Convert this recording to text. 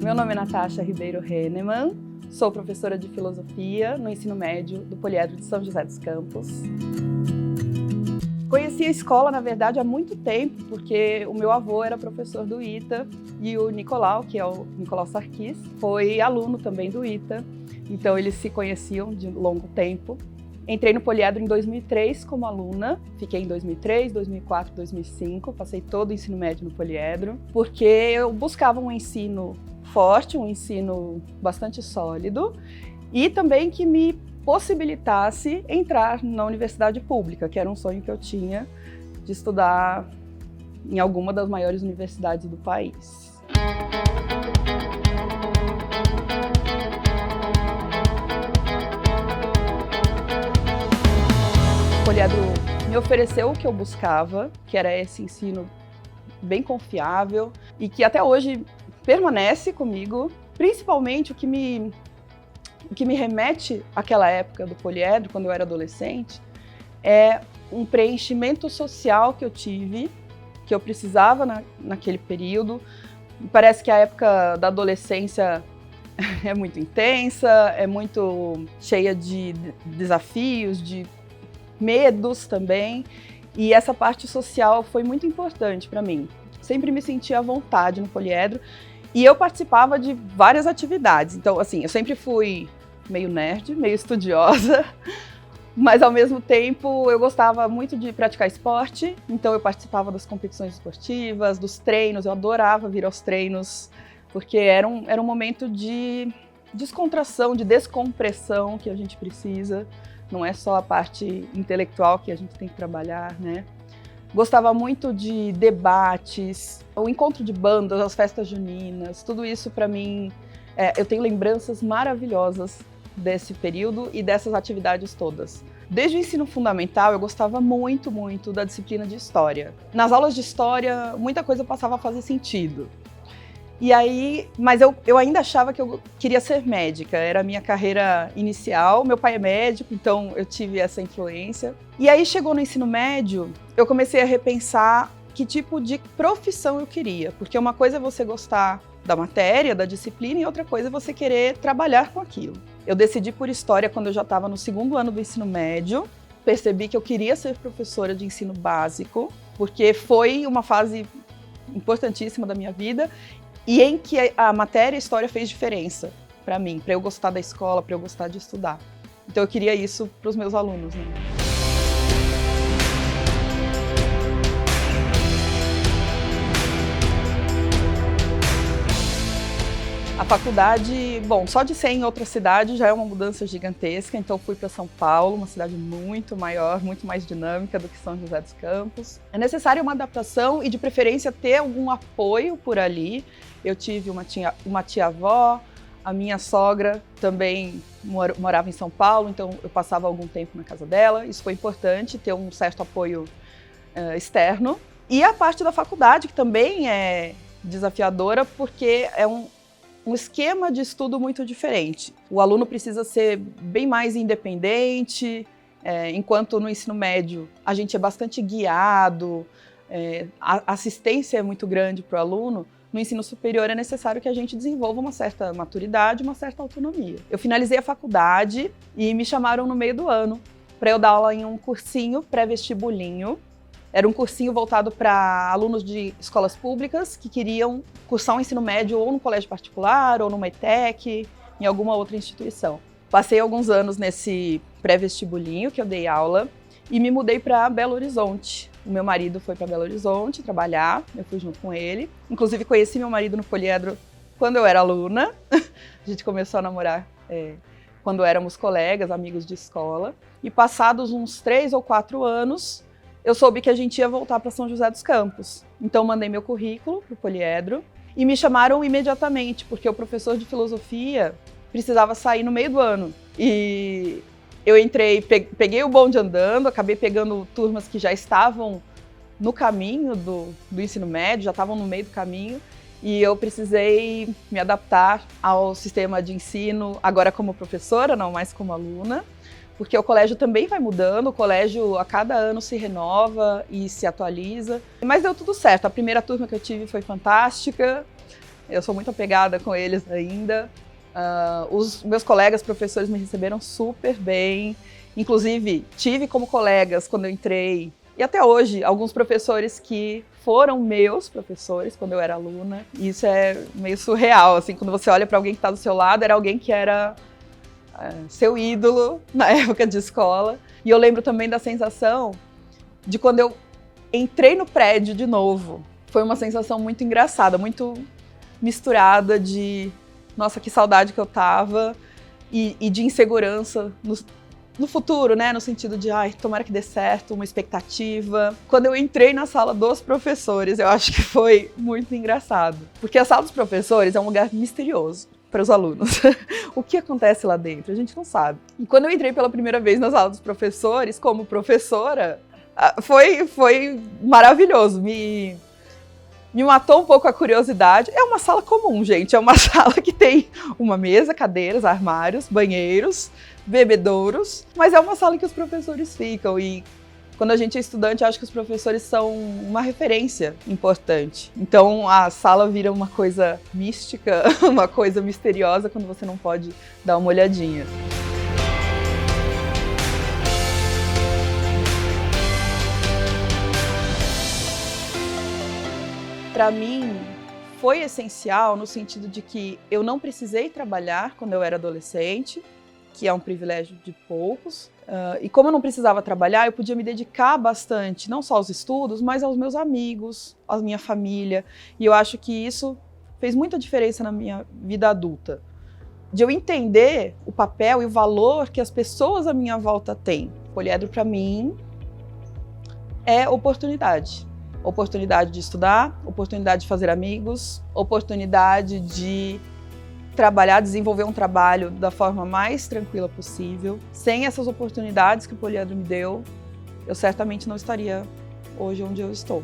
Meu nome é Natasha Ribeiro Hennemann, sou professora de filosofia no ensino médio do Poliedro de São José dos Campos. Conheci a escola, na verdade, há muito tempo, porque o meu avô era professor do ITA e o Nicolau, que é o Nicolau Sarkis, foi aluno também do ITA, então eles se conheciam de longo tempo. Entrei no Poliedro em 2003 como aluna, fiquei em 2003, 2004, 2005, passei todo o ensino médio no Poliedro, porque eu buscava um ensino forte, um ensino bastante sólido e também que me possibilitasse entrar na universidade pública, que era um sonho que eu tinha de estudar em alguma das maiores universidades do país. O Poliedro me ofereceu o que eu buscava, que era esse ensino bem confiável e que até hoje permanece comigo, principalmente o que me remete àquela época do Poliedro, quando eu era adolescente, é um preenchimento social que eu tive, que eu precisava naquele período. Parece que a época da adolescência é muito intensa, é muito cheia de desafios, de medos também, e essa parte social foi muito importante para mim. Sempre me sentia à vontade no Poliedro e eu participava de várias atividades. Então, assim, eu sempre fui meio nerd, meio estudiosa, mas ao mesmo tempo eu gostava muito de praticar esporte, então eu participava das competições esportivas, dos treinos, eu adorava vir aos treinos, porque era um momento de descontração, de descompressão que a gente precisa. Não é só a parte intelectual que a gente tem que trabalhar, né? Gostava muito de debates, o encontro de bandas, as festas juninas, tudo isso para mim, eu tenho lembranças maravilhosas desse período e dessas atividades todas. Desde o ensino fundamental eu gostava muito, muito da disciplina de história. Nas aulas de história, muita coisa passava a fazer sentido. E aí, mas eu ainda achava que eu queria ser médica, era a minha carreira inicial. Meu pai é médico, então eu tive essa influência. E aí chegou no ensino médio, eu comecei a repensar que tipo de profissão eu queria, porque uma coisa é você gostar da matéria, da disciplina, e outra coisa é você querer trabalhar com aquilo. Eu decidi por história quando eu já estava no segundo ano do ensino médio, percebi que eu queria ser professora de ensino básico, porque foi uma fase importantíssima da minha vida, e em que a matéria e a história fez diferença para mim, para eu gostar da escola, para eu gostar de estudar. Então eu queria isso para os meus alunos, né? A faculdade, bom, só de ser em outra cidade já é uma mudança gigantesca, então fui para São Paulo, uma cidade muito maior, muito mais dinâmica do que São José dos Campos. É necessária uma adaptação e, de preferência, ter algum apoio por ali. Eu tive uma tia-avó, a minha sogra também morava em São Paulo, então eu passava algum tempo na casa dela. Isso foi importante, ter um certo apoio externo. E a parte da faculdade, que também é desafiadora, porque é um esquema de estudo muito diferente. O aluno precisa ser bem mais independente, enquanto no ensino médio a gente é bastante guiado, a assistência é muito grande para o aluno. No ensino superior é necessário que a gente desenvolva uma certa maturidade, uma certa autonomia. Eu finalizei a faculdade e me chamaram no meio do ano para eu dar aula em um cursinho pré-vestibulinho. Era um cursinho voltado para alunos de escolas públicas que queriam cursar um ensino médio ou num colégio particular, ou numa ETEC, em alguma outra instituição. Passei alguns anos nesse pré-vestibulinho que eu dei aula e me mudei para Belo Horizonte. O meu marido foi para Belo Horizonte trabalhar, eu fui junto com ele. Inclusive conheci meu marido no Poliedro quando eu era aluna. A gente começou a namorar quando éramos colegas, amigos de escola. E passados uns 3 ou 4 anos, eu soube que a gente ia voltar para São José dos Campos. Então mandei meu currículo para o Poliedro e me chamaram imediatamente, porque o professor de filosofia precisava sair no meio do ano. E eu entrei, peguei o bonde andando, acabei pegando turmas que já estavam no caminho do ensino médio, já estavam no meio do caminho, e eu precisei me adaptar ao sistema de ensino, agora como professora, não mais como aluna, porque o colégio também vai mudando, o colégio a cada ano se renova e se atualiza. Mas deu tudo certo, a primeira turma que eu tive foi fantástica, eu sou muito apegada com eles ainda. Os meus colegas professores me receberam super bem, inclusive tive como colegas quando eu entrei, e até hoje, alguns professores que foram meus professores quando eu era aluna. E isso é meio surreal, assim, quando você olha para alguém que está do seu lado, era alguém que era seu ídolo na época de escola. E eu lembro também da sensação de quando eu entrei no prédio de novo. Foi uma sensação muito engraçada, muito misturada de, nossa, que saudade que eu tava, e de insegurança no futuro, né? No sentido de, ai, tomara que dê certo, uma expectativa. Quando eu entrei na sala dos professores, eu acho que foi muito engraçado. Porque a sala dos professores é um lugar misterioso para os alunos. O que acontece lá dentro? A gente não sabe. E quando eu entrei pela primeira vez na sala dos professores, como professora, foi maravilhoso. Me matou um pouco a curiosidade. É uma sala comum, gente. É uma sala que tem uma mesa, cadeiras, armários, banheiros, bebedouros, mas é uma sala em que os professores ficam. E quando a gente é estudante, eu acho que os professores são uma referência importante. Então a sala vira uma coisa mística, uma coisa misteriosa quando você não pode dar uma olhadinha. Para mim, foi essencial no sentido de que eu não precisei trabalhar quando eu era adolescente, que é um privilégio de poucos. E como eu não precisava trabalhar, eu podia me dedicar bastante, não só aos estudos, mas aos meus amigos, à minha família. E eu acho que isso fez muita diferença na minha vida adulta. De eu entender o papel e o valor que as pessoas à minha volta têm. Poliedro, para mim, é oportunidade. Oportunidade de estudar, oportunidade de fazer amigos, oportunidade de trabalhar, desenvolver um trabalho da forma mais tranquila possível. Sem essas oportunidades que o Poliedro me deu, eu certamente não estaria hoje onde eu estou.